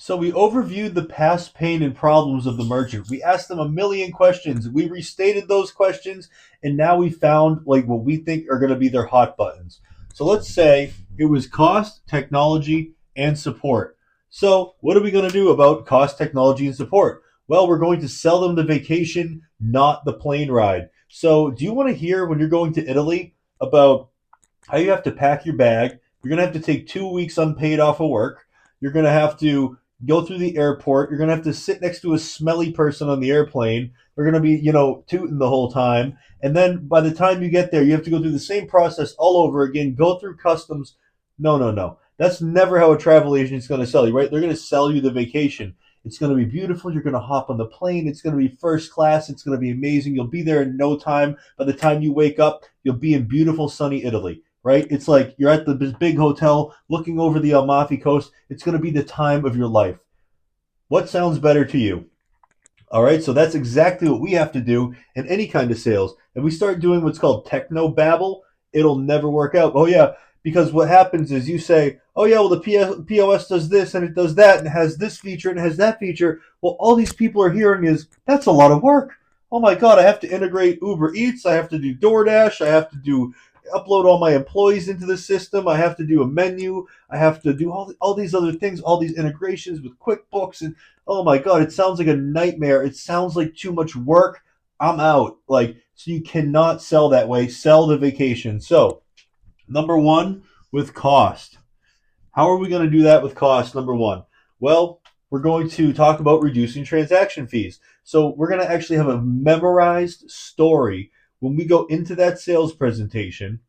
So we overviewed the past pain and problems of the merchant. We asked them a million questions. We restated those questions, and now we found like what we think are going to be their hot buttons. So let's say it was cost, technology, and support. So what are we going to do about cost, technology, and support? Well, we're going to sell them the vacation, not the plane ride. So do you want to hear when you're going to Italy about how you have to pack your bag? You're going to have to take 2 weeks unpaid off of work. You're going to have to go through the airport. You're going to have to sit next to a smelly person on the airplane. They're going to be, tooting the whole time. And then by the time you get there, you have to go through the same process all over again, go through customs. No, no, no. That's never how a travel agent is going to sell you, right? They're going to sell you the vacation. It's going to be beautiful. You're going to hop on the plane. It's going to be first class. It's going to be amazing. You'll be there in no time. By the time you wake up, you'll be in beautiful, sunny Italy, right? It's like you're at the big hotel looking over the Amalfi Coast. It's going to be the time of your life. What sounds better to you? All right, so that's exactly what we have to do in any kind of sales. If we start doing what's called techno babble, it'll never work out. Oh yeah, because what happens is you say, "Oh yeah, well the POS does this and it does that and it has this feature and it has that feature." Well, all these people are hearing is that's a lot of work. Oh my god, I have to integrate Uber Eats, I have to do DoorDash, I have to do upload all my employees into the system, I have to do a menu, I have to do all these other things, all these integrations with QuickBooks, and oh my god, it sounds like a nightmare. It sounds like too much work. I'm out. Like, so you cannot sell that way. Sell the vacation. So, number one, with cost. How are we going to do that with cost? Number one, well, we're going to talk about reducing transaction fees. So we're going to actually have a memorized story when we go into that sales presentation,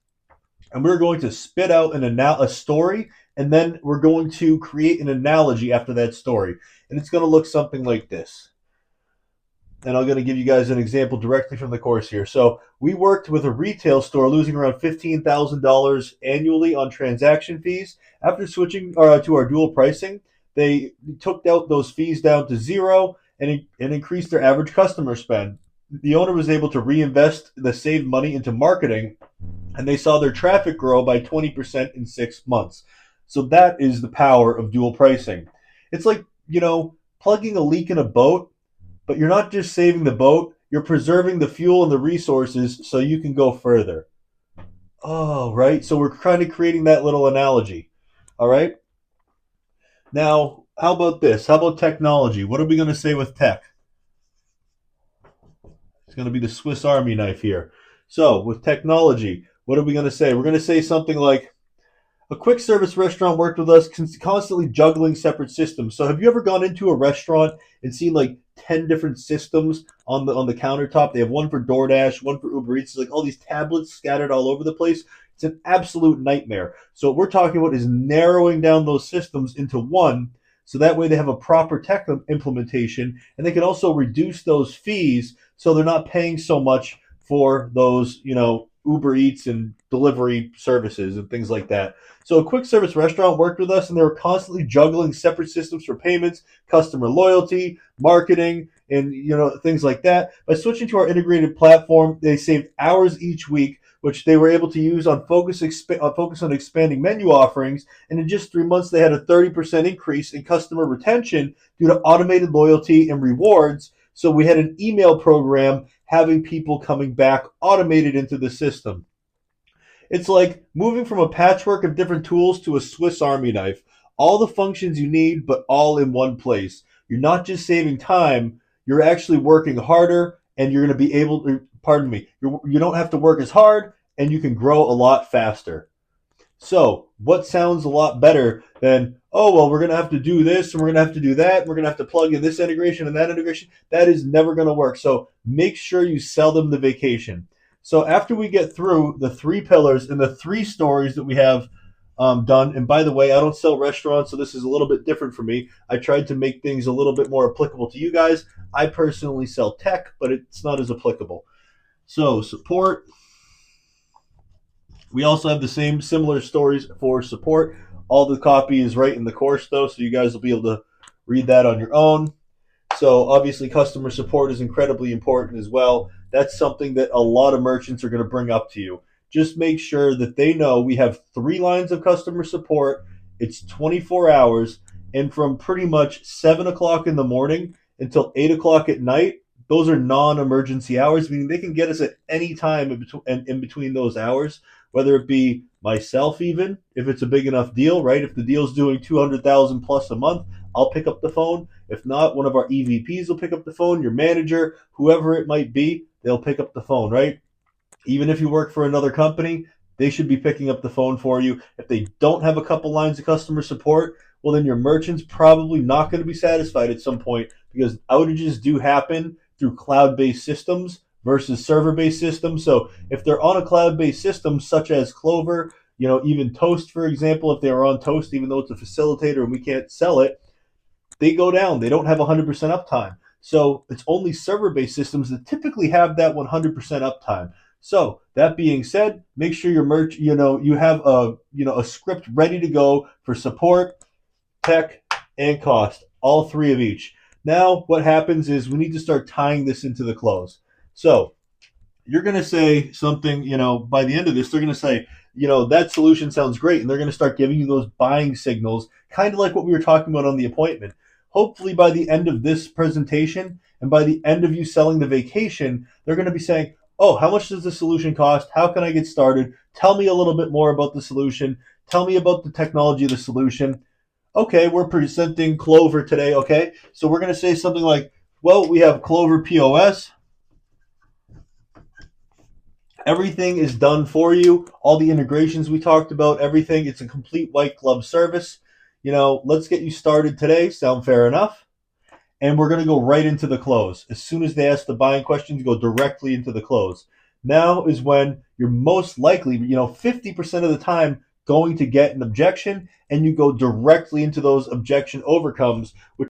and we're going to spit out a story, and then we're going to create an analogy after that story, and it's going to look something like this. And I'm going to give you guys an example directly from the course here. So we worked with a retail store losing around $15,000 annually on transaction fees. After switching to our dual pricing, they took out those fees down to zero and increased their average customer spend. The owner was able to reinvest the saved money into marketing, and they saw their traffic grow by 20% in 6 months. So that is the power of dual pricing. It's like, plugging a leak in a boat, but you're not just saving the boat, you're preserving the fuel and the resources so you can go further. Oh, right. So we're kind of creating that little analogy. All right. Now, how about this? How about technology? What are we going to say with tech? It's going to be the Swiss Army knife here. So, with technology, what are we going to say? We're going to say something like, a quick service restaurant worked with us, constantly juggling separate systems. So, have you ever gone into a restaurant and seen like 10 different systems on the countertop? They have one for DoorDash, one for Uber Eats, like all these tablets scattered all over the place. It's an absolute nightmare. So, what we're talking about is narrowing down those systems into one, so that way they have a proper tech implementation, and they can also reduce those fees so they're not paying so much for those, Uber Eats and delivery services and things like that. So a quick service restaurant worked with us, and they were constantly juggling separate systems for payments, customer loyalty, marketing, and things like that. By switching to our integrated platform, they saved hours each week, which they were able to use on focus on expanding menu offerings. And in just 3 months, they had a 30% increase in customer retention due to automated loyalty and rewards. So we had an email program having people coming back automated into the system. It's like moving from a patchwork of different tools to a Swiss Army knife. All the functions you need, but all in one place. You're not just saving time, you're actually working harder, and you're going to be able to, pardon me, you don't have to work as hard, and you can grow a lot faster. So, what sounds a lot better than, oh, well, we're going to have to do this and we're going to have to do that. And we're going to have to plug in this integration and that integration? That is never going to work. So, make sure you sell them the vacation. So, after we get through the three pillars and the three stories that we have done, and by the way, I don't sell restaurants, so this is a little bit different for me. I tried to make things a little bit more applicable to you guys. I personally sell tech, but it's not as applicable. So, support. We also have the same similar stories for support. All the copy is right in the course, though, so you guys will be able to read that on your own. So obviously, customer support is incredibly important as well. That's something that a lot of merchants are going to bring up to you. Just make sure that they know we have 3 lines of customer support. It's 24 hours, and from pretty much 7 o'clock in the morning until 8 o'clock at night, those are non-emergency hours, meaning they can get us at any time in between those hours, whether it be myself, even if it's a big enough deal, right? If the deal's doing 200,000 plus a month, I'll pick up the phone. If not, one of our EVPs will pick up the phone. Your manager, whoever it might be, they'll pick up the phone, right? Even if you work for another company, they should be picking up the phone for you. If they don't have a couple lines of customer support, well, then your merchant's probably not going to be satisfied at some point, because outages do happen through cloud-based systems versus server-based systems. So if they're on a cloud-based system such as Clover, even Toast, for example, if they're on Toast, even though it's a facilitator and we can't sell it, they go down. They don't have 100% uptime. So it's only server-based systems that typically have that 100% uptime. So that being said, make sure your you have a script ready to go for support, tech, and cost, all three of each. Now, what happens is we need to start tying this into the close. So you're going to say something, by the end of this, they're going to say, that solution sounds great. And they're going to start giving you those buying signals, kind of like what we were talking about on the appointment. Hopefully, by the end of this presentation and by the end of you selling the vacation, they're going to be saying, oh, how much does the solution cost? How can I get started? Tell me a little bit more about the solution. Tell me about the technology of the solution. Okay, we're presenting Clover today. Okay, so we're going to say something like, well, we have Clover POS. Everything is done for you. All the integrations we talked about, everything. It's a complete white glove service. Let's get you started today. Sound fair enough? And we're going to go right into the close. As soon as they ask the buying questions, go directly into the close. Now is when you're most likely, 50% of the time, going to get an objection, and you go directly into those objection overcomes, which